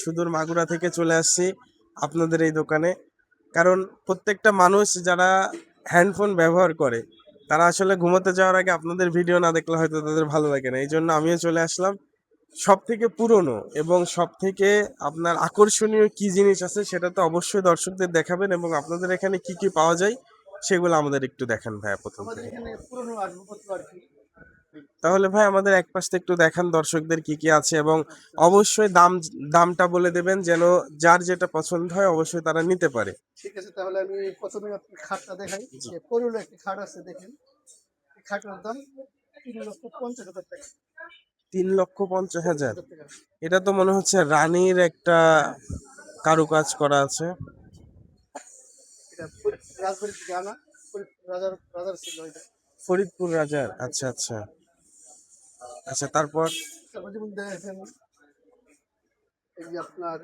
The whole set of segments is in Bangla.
সুদূর মাগুরা থেকে চলে আসছি আপনাদের এই দোকানে। কারণ প্রত্যেকটা মানুষ যারা হ্যান্ডফোন ব্যবহার করে তারা আসলে ঘুমোতে যাওয়ার আগে আপনাদের ভিডিও না দেখলে হয়তো তাদের ভালো লাগে না। এই জন্য আমিও চলে আসলাম। সব থেকে পুরনো এবং সব থেকে আপনার আকর্ষণীয় কি জিনিস আছে সেটা তো অবশ্যই দর্শকদের দেখাবেন, এবং আপনাদের এখানে কি কি পাওয়া যায় সেগুলো আমাদের একটু দেখান ভাইয়া প্রথম আমাদের থেকে। এখানে পুরনো আসবাবপত্র আর কি। তাহলে ভাই আমাদের এক পাশটা একটু দেখান দর্শকদের কি কি আছে, এবং আচ্ছা, অবশ্যই দামটা বলে দেবেন যেন যার যেটা পছন্দ হয় অবশ্যই তারা নিতে পারে। ঠিক আছে, তাহলে আমি প্রথমে আপনি খাটটা দেখাই। জি। যে পুরনো একটি খাট আছে, দেখেন। এই খাটের দাম 3,50,000 টাকা। 3,50,000? 50,000 টাকা। এটা তো মনে হচ্ছে রানীর একটা হ্যাঁ, কারুকাজ করা আছে। এটা রাজবাড়ির থেকে আনা, রাজার রাজার ছিল এটা। ফরিদপুর রাজার? আচ্ছা আচ্ছা আচ্ছা, তারপর? তারপর যেমন দেখেন, এই যে আপনার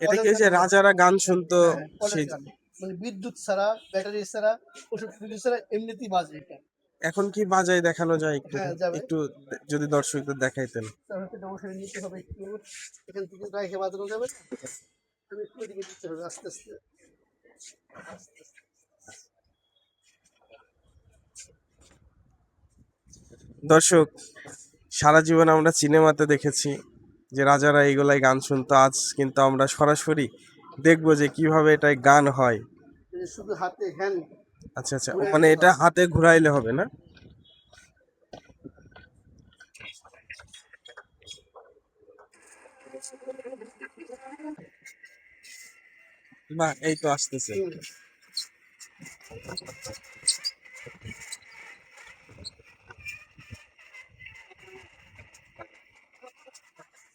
এটা কলের কি ওই গান যে গুলো। রাজারা গান শুনতো? হ্যাঁ, হ্যাঁ, কলের সেই গান। মানে বিদ্যুৎ ছাড়া, ব্যাটারি ছাড়া, ওষুধ বিদ্যুৎ ছাড়া এমনিতেই বাজে এটা। এখন কি বাজায় দেখানো যায় একটু? হ্যাঁ, যাবে। একটু যদি দর্শকদের দেখাইতেন। তাহলে তো অবশ্যই নিতে হবে একটু। এখান থেকে রাইখে বাজানো যাবে না। আমি একটু এদিকে দিতে হবে আস্তে আস্তে আস্তে আস্তে। দর্শক, সারা জীবন আমরা সিনেমাতে দেখেছি যে রাজারা এইগুলাই গান শুনতো, আজ কিন্তু আমরা সরাসরি দেখবো যে কিভাবে এটাই গান হয়। এই যে শুধু হাতে হ্যান্ড আচ্ছা আচ্ছা, ঘুরে মানে নিতে এটা হবে। হাতে ঘুরাইলে হবে না? না, এই তো আসতেছে। হুম।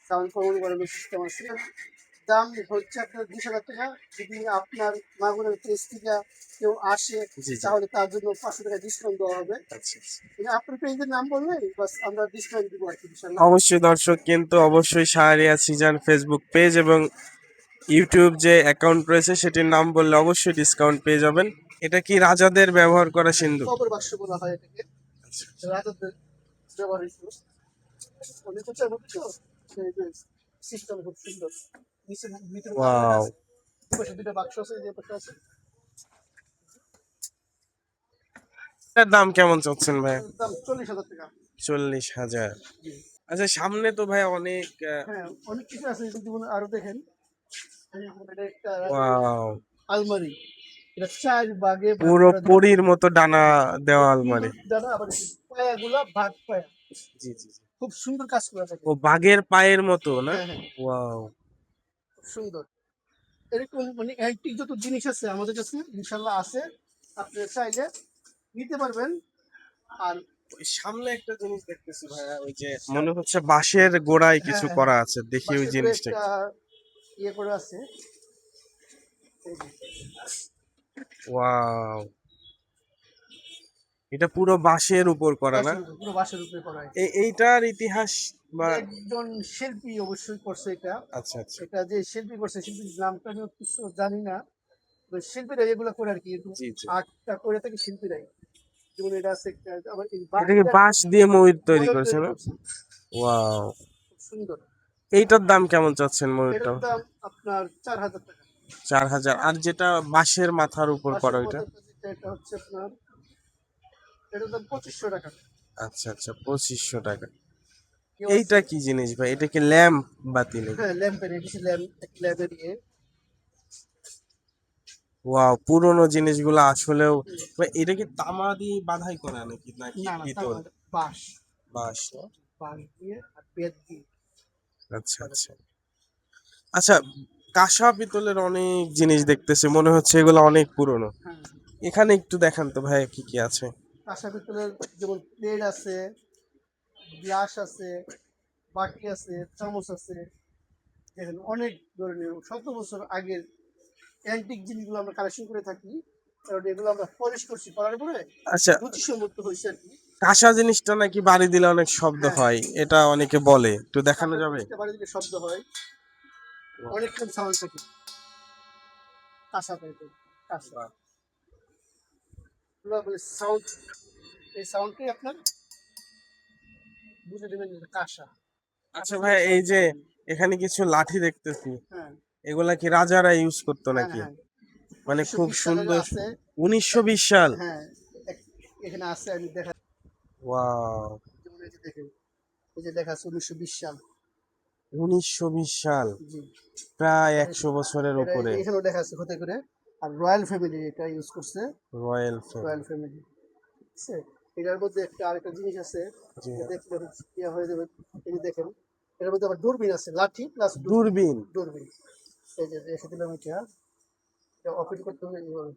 সাউন্ড ফরওয়ার্ড করানোর সিস্টেম আছে। দাম হচ্ছে আপনার 20,000 টাকা। যদি আপনার মাগুরার পেজ থেকে কেউ আসে, জি জি। তাহলে তার জন্য 500 টাকা ডিসকাউন্ট দেওয়া হবে। আচ্ছা আচ্ছা। মানে আপনার পেজের নাম বললেই বাস আমরা ডিসকাউন্ট দিব আর কি, ইনশাল্লাহ। অবশ্যই দর্শক, কিন্তু অবশ্যই শাহরিয়ার সিজান ফেসবুক পেজ এবং ইউটিউব যে অ্যাকাউন্ট রয়েছে সেটির নাম বললে অবশ্যই ডিসকাউন্ট পেয়ে যাবেন। এটা কি রাজাদের ব্যবহার করা হ্যাঁ, সিন্দুক? কবর বাক্স বলা হয় এটাকে। রাজাদের ব্যবহার হয়েছিল। অনেক উঁচা হচ্ছে, সিস্টেম খুব সুন্দর। নিচে ভিতরে কাভারেজ ওয়াও, আছে। দুপাশে দুটো বাক্স আছে, যে পাশে আছে। এটার দাম কেমন চাচ্ছেন ভাই? এটার দাম 40,000 টাকা। 40,000? জি। আচ্ছা, সামনে তো ভাই অনেক হ্যাঁ, অনেক কিছু আছে, যেমন আরো দেখেন। এটা একটা ওয়াও, আলমারি। এটা 4 ভাগে ভাগ পুরো করা যায়। পরীর মতো ডানা দেওয়া আলমারি। সুন্দর জানা, আবার পায়াগুলা ভাগ পায়া। জি জি জি। খুব সুন্দর কাজ করা থাকে। ও বাঘের পায়ের মতো না? হ্যাঁ, হ্যাঁ, ওয়াও। খুব সুন্দর। এরকম মানে অ্যান্টিক যত জিনিস আছে আমাদের কাছে ইনশাল্লাহ আছে। আপনি চাইলে নিতে পারবেন। আর ওই সামনে একটা জিনিস দেখতেছি ভাইয়া, ওই যে মনে হচ্ছে বাঁশের গোড়ায় হ্যাঁ, কিছু হ্যাঁ, করা হ্যাঁ, আছে, দেখি ওই বাঁশের করে জিনিসটা একটা কি। ইয়ে করে আছে। এই যে, ওয়াও, এটা পুরো বাঁশের উপর করা না? বাঁশের উপরে, পুরো বাঁশের উপরে করা হয়। এইটার ইতিহাস বা? এটা একজন শিল্পী অবশ্যই করছে এটা। আচ্ছা আচ্ছা। এটা যে শিল্পী করছে, শিল্পীর নামটা আমি কিছু জানি না। তো শিল্পীরা এগুলো করে আর কি, এরকম জি জি। আর্টটা করে থাকে শিল্পীরাই। যেমন এটা আছে একটা, আবার এই এটা কি এটা বাঁশ দিয়ে ময়ূর তৈরি ময়ূর করেছে তৈরি না? করছে। ওয়াও। খুব সুন্দর। এইটার দাম কেমন চাচ্ছেন ময়ূরটা? এটার দাম আপনার 4,000 টাকা। 4,000? আর যেটা বাঁশের মাথার উপর বাঁশের করা ওইটা? মাথার কাছে এটা হচ্ছে আপনার, এটার দাম 2,500 টাকা। আচ্ছা আচ্ছা, 2,500 টাকা। কেউ এইটা আছে। কি জিনিস ভাই? এটা কি ল্যাম্প বাতি নাকি? হ্যাঁ, ল্যাম্পের, এটি ল্যাম্প, এক ল্যাম্পের ইয়ে। ওয়াও, পুরোনো জিনিসগুলো আসলেও। ভাই, এটা কি তামা দিয়ে বাধাই করা নাকি নাকি না, না, তা পিতল? না, বাঁশ। বাঁশ না? বাঁশ দিয়ে আর বেত দিয়ে আচ্ছা করে। আচ্ছা আচ্ছা। কাঁসা পিতলের অনেক জিনিস দেখতেছি, মনে হচ্ছে এগুলো অনেক পুরনো। হ্যাঁ, এখানে একটু দেখান তো ভাই কি কি আছে। কাঁসা পিতলের যেমন প্লেট আছে, গ্লাস আছে, বাটি আছে, চামচ আছে। দেখেন অনেক ধরনের শত বছর আগের অ্যান্টিক জিনিসগুলো আমরা কালেকশন করে থাকি। কারণ এগুলো আমরা পলিশ করছি, করার পরে আচ্ছা, রুচিসম্মত হয়েছে আর কি। কাঁসা জিনিসটা নাকি বাড়ি দিলে অনেক শব্দ হ্যাঁ, হয়, এটা অনেকে বলে, একটু দেখানো কাঁসা যাবে? জিনিসটা বাড়ি দিলে শব্দ হয়। অনেকক্ষণ সাউন্ড থাকে কাঁসা টাইপের। কাঁসা এগুলো বলে সাউন্ড। এই সাউন্ডটাই আপনার বুঝে দেবেন যে এটা কাঁসা। আচ্ছা কাঁসা ভাই, থেকে এই সাউন্ড যে পাবেন। এখানে কিছু লাঠি দেখতেছি, হ্যাঁ এগুলা কি রাজারা ইউজ করতো হ্যাঁ নাকি? হ্যাঁ মানে খুব 1920 সালের সুন্দর। আছে। 1920 সাল। হ্যাঁ এখানে আছে, আমি দেখা, ওয়াও, যেমন এই যে দেখেন, এই যে দেখা আছে 1920 সাল। 1920 সাল, জি, প্রায় এটা 100 বছরের এটা এই যে উপরে। এখানেও দেখা আছে হতে করে। আর রয়্যাল ফ্যামিলি এটা ইউজ করছে, রয়্যাল রয়্যাল ফ্যামিলি। ফ্যামিলি, ঠিক আছে। এটার মধ্যে একটা আরেকটা জিনিস আছে, জি, এটা দেখলে ইয়া হয়ে যাবে। এই যে দেখেন, এটার মধ্যে আবার দূরবীন আছে, লাঠি প্লাস দূরবীন। দূরবীন। এই যে রেখে দিলাম এটা, এটা ওপেন করতে হবে এইভাবে।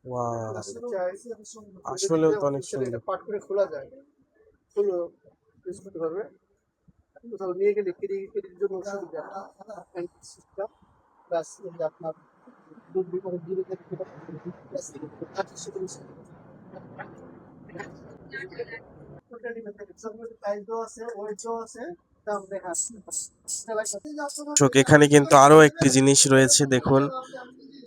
ওয়াও, আসলেও তো অনেক আসলেও সুন্দর। এটা পাট করে খোলা যায়, খুলে ইউজ করতে পারবে। কোথাও নিয়ে গেলে কেরির জন্য সুবিধা, সিস্টেম প্লাস আপনার দূরবীন অনেক দূরে থেকে প্লাস লাঠির সাথে মিশে। প্রাইস দেওয়া আছে, ওয়েট দেওয়া আছে, দাম দেখা আছে। দর্শক, এখানে কিন্তু আরো একটি জিনিস রয়েছে, দেখুন।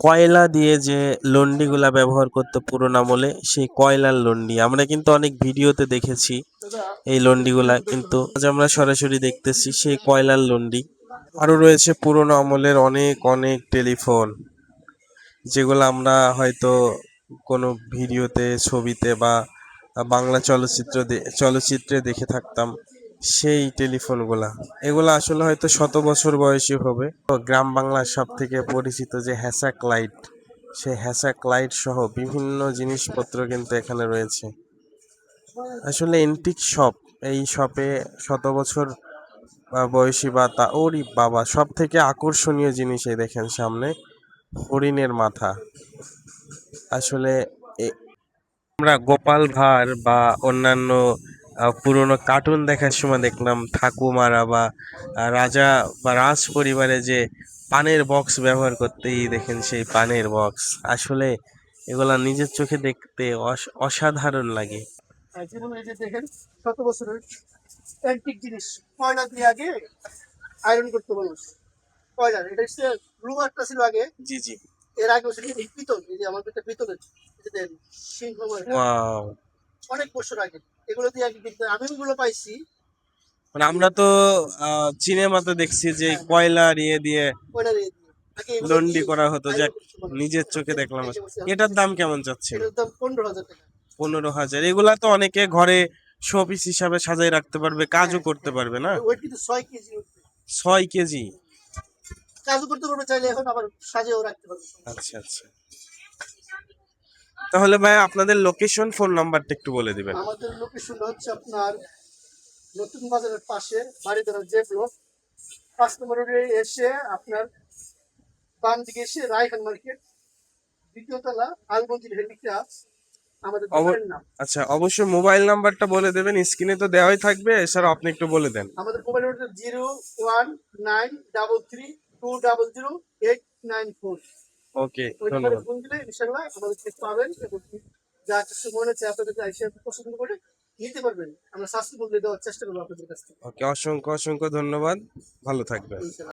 কয়লা দিয়ে যে লন্ডিগুলা ব্যবহার করতো পুরোনো আমলে, সেই কয়লার লন্ডি আমরা কিন্তু অনেক ভিডিওতে দেখেছি। দাদা এই লন্ডিগুলা কিন্তু আজ আমরা সরাসরি দেখতেছি, সেই কয়লার লন্ডি। আরো রয়েছে পুরোনো আমলের অনেক অনেক টেলিফোন, যেগুলো আমরা হয়তো কোনো ভিডিওতে, ছবিতে বা বাংলা চলচ্চিত্রে দেখে থাকতাম, সেই টেলিফোনগুলা। এগুলা আসলে হয়তো 100 বছর বয়সী হবে। তো গ্রাম বাংলার সব থেকে পরিচিত যে হ্যাসাক লাইট, সেই হ্যাসাক লাইট সহ বিভিন্ন জিনিসপত্র কিন্তু এখানে রয়েছে। আসলে এন্টিক শপ, এই শপে 100 বছর বয়সী বা তা ওরি বাবা, সব থেকে আকর্ষণীয় জিনিস এই দেখেন সামনে, হরিণের মাথা। আসলে আমরা গোপাল ভাঁড় বা অন্যান্য পুরনো কার্টুন দেখার সময় দেখলাম ঠাকুমারা বা রাজা বা রাজ পরিবারে যে পানের বক্স ব্যবহার করতে, এই দেখেন সেই পানের বক্স। আসলে এগুলা নিজের চোখে দেখতে অসাধারণ লাগে। যেমন এই যে দেখেন, 100 বছরের অ্যান্টিক জিনিস, কয়লা দিয়ে আগে আয়রন করতে মানুষ। কয়লার এটা হচ্ছে রুমারটা ছিল আগে, জি জি। এর আগে ছিল এই পিতল, এই যে আমার একটা পিতলের, এই যে দেখেন সিংহ এটা ওয়াও, অনেক বছর আগে। এগুলো দিয়ে আগে কিন্তু আমি এগুলো পাইছি। মানে আমরা তো সিনেমাতে দেখছি যে হ্যাঁ হ্যাঁ, কয়লা ইয়ে দিয়ে কয়লা দিয়ে আগে এগুলো লন্ডি দিয়ে করা হতো, আয়রন যাক করতে মানুষ। নিজের চোখে এখন দেখলাম। এই যে বলছি, এটার দাম কেমন চাচ্ছেন? এটার দাম 15,000 টাকা। 15,000। এগুলা তো অনেকে ঘরে শোপিস হিসাবে সাজাই রাখতে পারবে, কাজও হ্যাঁ করতে হ্যাঁ, পারবে না? এটা ওয়েট কিন্তু 6 কেজি। 6 কেজি। কাজও করতে পারবে চাইলে, এখন আবার সাজিয়েও রাখতে পারবে। আচ্ছা আচ্ছা। তাহলে ভাই আপনাদের লোকেশন, ফোন নাম্বারটা একটু বলে দিবেন। আমাদের লোকেশনটা হচ্ছে আপনার নতুন বাজারের পাশে, বাড়িধারা যে ব্লক 5 নম্বর রোডে এসে আপনার বাম দিকে এসে রায়খান মার্কেট, দ্বিতীয় তলা, আলমঞ্জিল হ্যান্ডিক্রাফটস আমাদের দোকানের নাম। আচ্ছা, অবশ্যই মোবাইল নাম্বারটা বলে দেবেন, স্ক্রিনে তো দেওয়াই থাকবে, এছাড়া আপনি একটু বলে দেন। আমাদের মোবাইল নম্বর 01933200894। ওকে, ওই নাম্বারে ধন্যবাদ। ফোন দিলে ইনশাল্লাহ আমাদের ঠিক পাবেন, এবং যা কিছু মনে হচ্ছে আপনাদের এসে পছন্দ করে নিতে পারবেন। আমরা স্বাস্থ্য বদলে দেওয়ার চেষ্টা করবো আপনাদের কাছ থেকে। ওকে, অসংখ্য অসংখ্য ধন্যবাদ, ভালো থাকবেন। ইনশাল্লাহ।